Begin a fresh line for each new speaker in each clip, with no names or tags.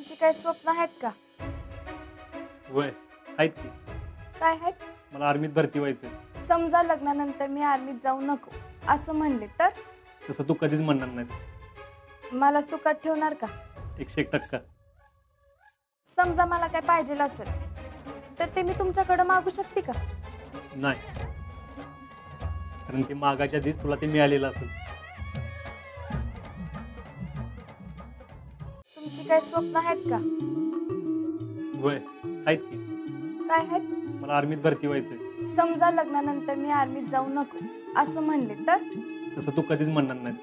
तुमची काही स्वप्न आहेत का?
वय आहेत की.
काय आहेत?
मला आर्मीत भरती व्हायचंय.
समजा लग्नानंतर मी आर्मीत जाऊ नको असं म्हणले तर
तसं तू कधीच म्हणणार नाहीस.
मला सुखात ठेवणार का?
101%.
समजा मला काय पाहिजे असेल तर ते मी तुमच्याकडे मागू शकते का?
नाही, कारण ते मागाच्या आधीच तुला ते मिळालेलं असेल.
तुमची काही स्वप्न आहेत का?
वय आहेत की.
काय आहेत?
मला आर्मीत भरती व्हायचंय.
समजा लग्नानंतर मी आर्मीत जाऊ नको असं म्हणले तर
तसं तू कधीच म्हणणार नाहीस.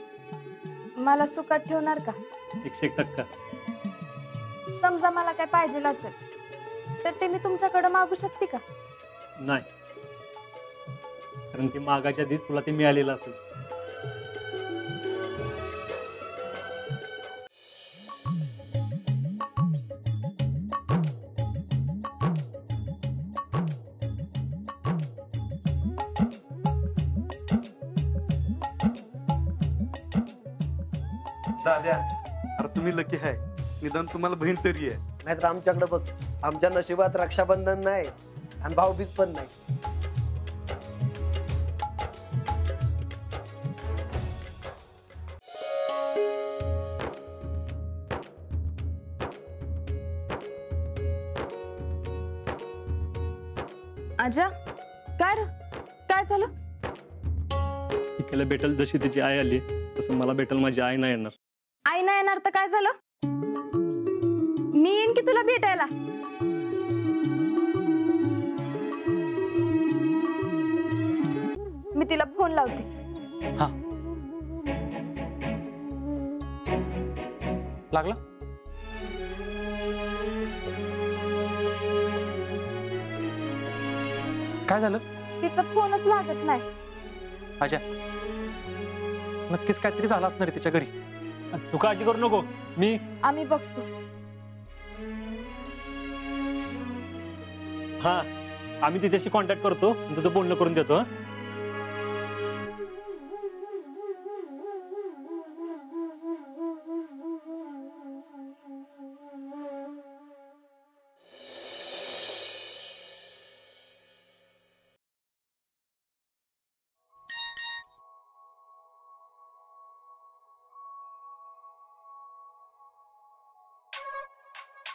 मला सुखात ठेवणार का?
101%.
समजा मला काय पाहिजे असेल तर ते मी तुमच्याकडे मागू शकते का?
नाही, कारण ते मागाच्या आधीच तुला ते मिळालेलं असेल.
दाद्या, अरे तुम्ही लकी आहे, निदान तुम्हाला बहीण तरी आहे.
नाहीतर आमच्याकडे बघ, आमच्या नशिबात रक्षाबंधन नाही आणि भाऊबीज पण नाही.
आजा, काय रे? काय झालं?
तिला भेटल जशी तिची आई आली तसं मला भेटल माझी आई नाही येणार.
आई नाही येणार तर काय झालं? मी येईन की तुला भेटायला. मी तिला फोन लावते.
हा, लागला.
काय झालं?
तिचा फोनच लागत नाही.
अजय, नक्कीच काहीतरी झालं असणार आहे तिच्या घरी.
तू काळजी करू नको, मी
आम्ही बघतो.
हा, आम्ही तिच्याशी कॉन्टॅक्ट करतो आणि तुझं बोलणं करून देतो. हं?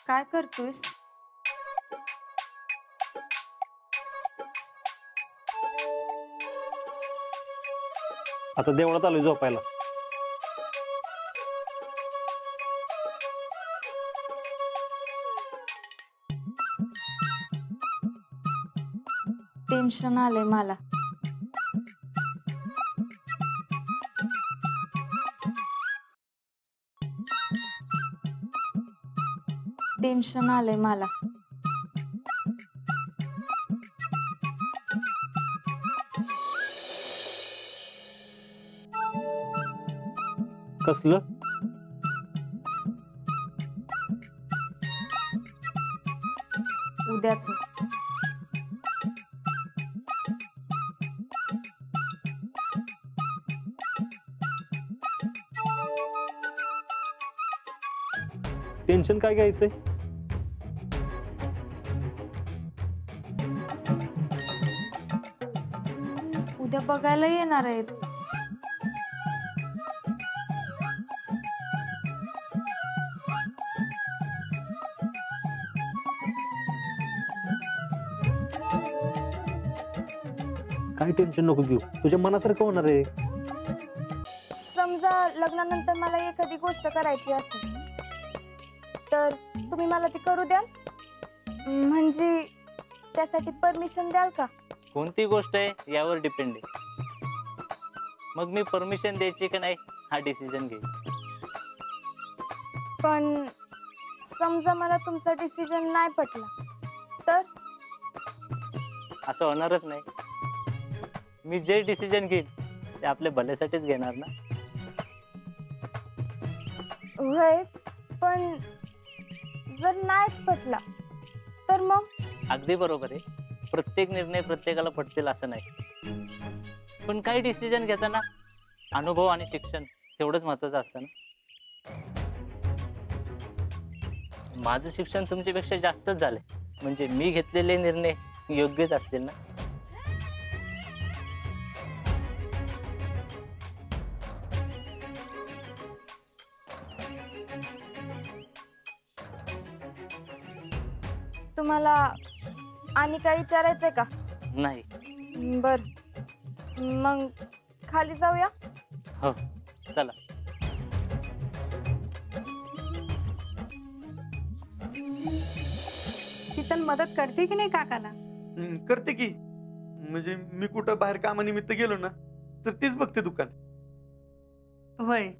काय करतोयस?
आता देवळात आलोय झोपायला.
टेन्शन आलंय मला. टेन्शन आलंय मला.
कसलं?
उद्याच.
टेन्शन काय घ्यायचंय?
उद्या बघायला येणार आहेत.
काय टेन्शन नको घेऊ, तुझ्या मनासारखं होणार आहे.
समजा लग्नानंतर मला एखादी गोष्ट करायची असेल तर तुम्ही मला ती करू द्याल? म्हणजे त्यासाठी परमिशन द्याल का?
कोणती गोष्ट आहे यावर डिपेंड आहे. मग मी परमिशन द्यायची की नाही हा डिसिजन घेईन.
पण समजा मला तुमचा डिसिजन नाही पटला तर?
असं होणारच नाही. मी जे डिसिजन घेईन ते आपल्या भल्यासाठीच घेणार ना.
होय, पण जर नाहीच पटला तर मग?
अगदी बरोबर आहे. प्रत्येक निर्णय प्रत्येकाला पटतील असं नाही. पण काही डिसिजन घेताना अनुभव आणि शिक्षण तेवढंच महत्त्वाचं असतं ना. माझं शिक्षण तुमच्यापेक्षा जास्तच झालंय, म्हणजे मी घेतलेले निर्णय योग्यच असतील ना.
तुम्हाला आणि काही विचारायचंय का?
नाही.
बर, मग खाली जाऊया.
हो, चला.
शीतल मदत करते की नाही काकाला?
करते की. म्हणजे मी कुठं बाहेर कामानिमित्त गेलो ना तर तीच बघते दुकान.
होय.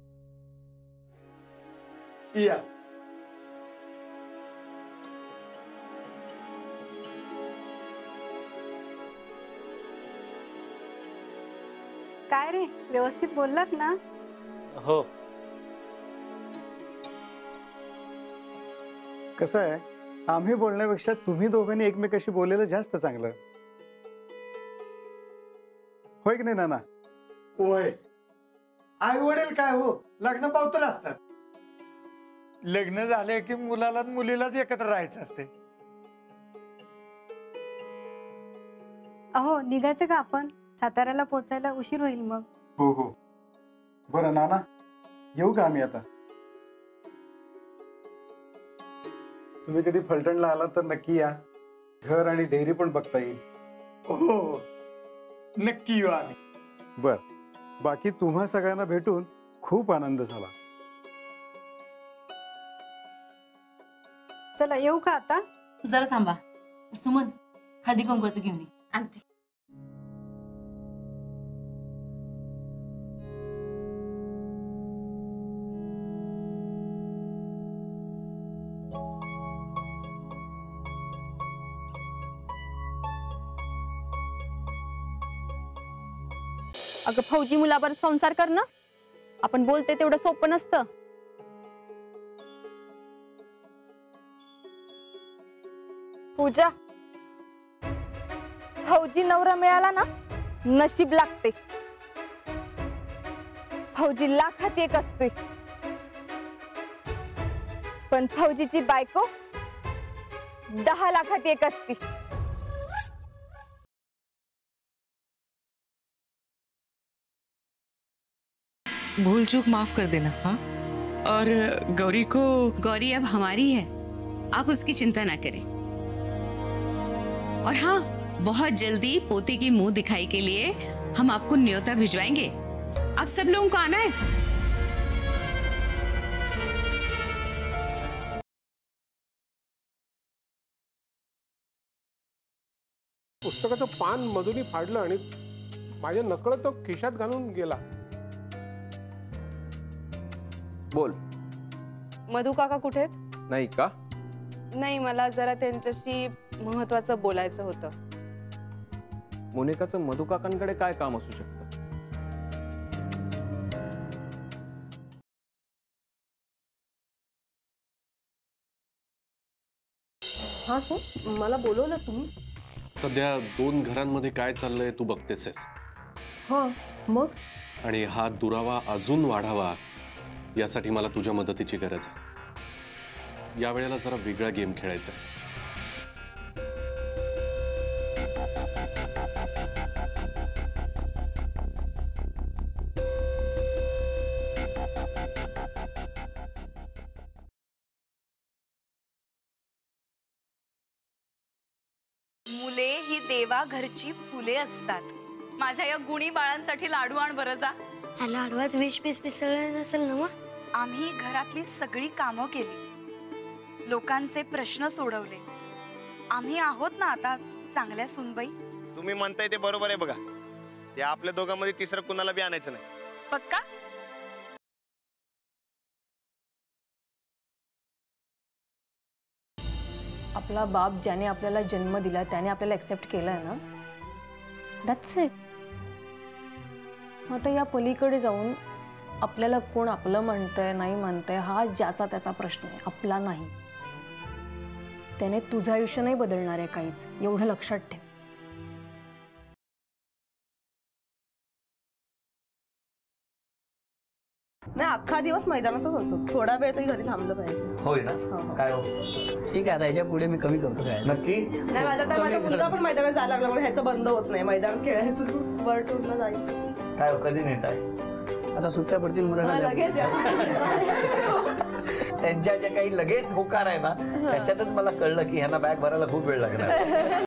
या
काय रे, व्यवस्थित बोललात ना?
हो.
कसं आहे, आम्ही बोलण्यापेक्षा तुम्ही दोघांनी एकमेकाशी बोललेलं जास्त चांगलं. होय की नाही नाना?
होय. आई वडील काय हो, लग्न पावतर असतात. लग्न झाले की मुलाला आणि मुलीलाच एकत्र राहायचं असते.
अहो, निघायचं का आपण? साताऱ्याला पोचायला उशीर होईल मग.
हो हो. बरं नाना, येऊ का आम्ही आता? तुम्ही कधी फलटणला आलात तर नक्की या. घर आणि डेअरी पण बघता येईल.
हो, नक्की येऊ आम्ही.
बर, बाकी तुम्हा सगळ्यांना भेटून खूप आनंद झाला.
चला, येऊ का आता?
जरा थांबा. सुमन, हळदी कुंकवाचं घेऊन ये. आणते.
अगं फौजी मुलावर संसार करणं आपण बोलते तेवढं सोपं नसतं.
पूजा, फौजी नवरा मिळाला ना नशीब लागते. फौजी लाखात एक असते, पण फौजीची बायको 10 लाखात एक असते.
भूल चूक माफ कर देना. हाँ, और गौरी को,
गौरी अब हमारी है, आप उसकी चिंता ना करें. और हाँ, बहुत जल्दी पोते की मुंह दिखाई के लिए हम आपको न्योता भिजवाएंगे. आप सब लोगों को आना है.
पुस्तकाचं पान मधुनी फाडलं आणि माझ्या नकळत तो खिशात घालून गेला.
बोल.
मधु काका कुठे आहेत?
नाही का?
नाही, मला जरा त्यांच्याशी महत्वाचं बोलायचं होतं.
मोनिकाचं मधु काकांकडे काय काम असू शकतं?
हा सर, मला बोलवलं तुम्ही?
सध्या 2 घरांमध्ये काय चाललंय तू बघतेस.
हा, मग?
आणि हा दुरावा अजून वाढावा यासाठी मला तुझ्या मदतीची गरज आहे. या वेळेला जरा वेगळा गेम खेळायचा आहे.
मुले ही देवा घरची फुले असतात. माझ्या या गुणी बाळांसाठी लाडू आण बरं जा.
ह्या लाडवात विष पीस पिसळलेलं असेल ना मग?
आम्ही घरातली सगळी कामं केली, लोकांचे प्रश्न सोडवले. आम्ही आहोत ना आता चांगल्या सुनबाई.
तुम्ही म्हणताय ते बरोबर आहे बघा. ते आपल्या दोघांमध्ये तिसरं कुणाला बी आणायचं नाही.
पक्का?
आपला बाप ज्याने आपल्याला जन्म दिला त्याने आपल्याला एक्सेप्ट केलंय ना, दॅट्स इट. आता या पलीकडे जाऊन आपल्याला कोण आपलं म्हणतंय नाही म्हणतंय हा ज्याचा त्याचा प्रश्न आहे, आपला नाही. त्याने तुझं आयुष्य नाही बदलणार आहे काहीच, एवढं लक्षात ठेव.
नाही अख्खा दिवस मैदानातच असतो थोडा वेळ तरी घरी थांबलं पाहिजे
होय ना काय हो
ठीक आहे आता याच्या पुढे मी कमी करतो काय
नक्की
नाही माझा मुलगा पण मैदानात जायला लागला म्हणून ह्याचं बंद होत नाही मैदान खेळायचं वर टूरला जायचं
काय हो कधी नेत आहे
आता सुट्ट्या पडतील मुलांना
लगेच
त्यांच्या ज्या काही लगेच होकार आहे ना त्याच्यातच मला कळलं की ह्यांना बॅग भरायला खूप वेळ लागणार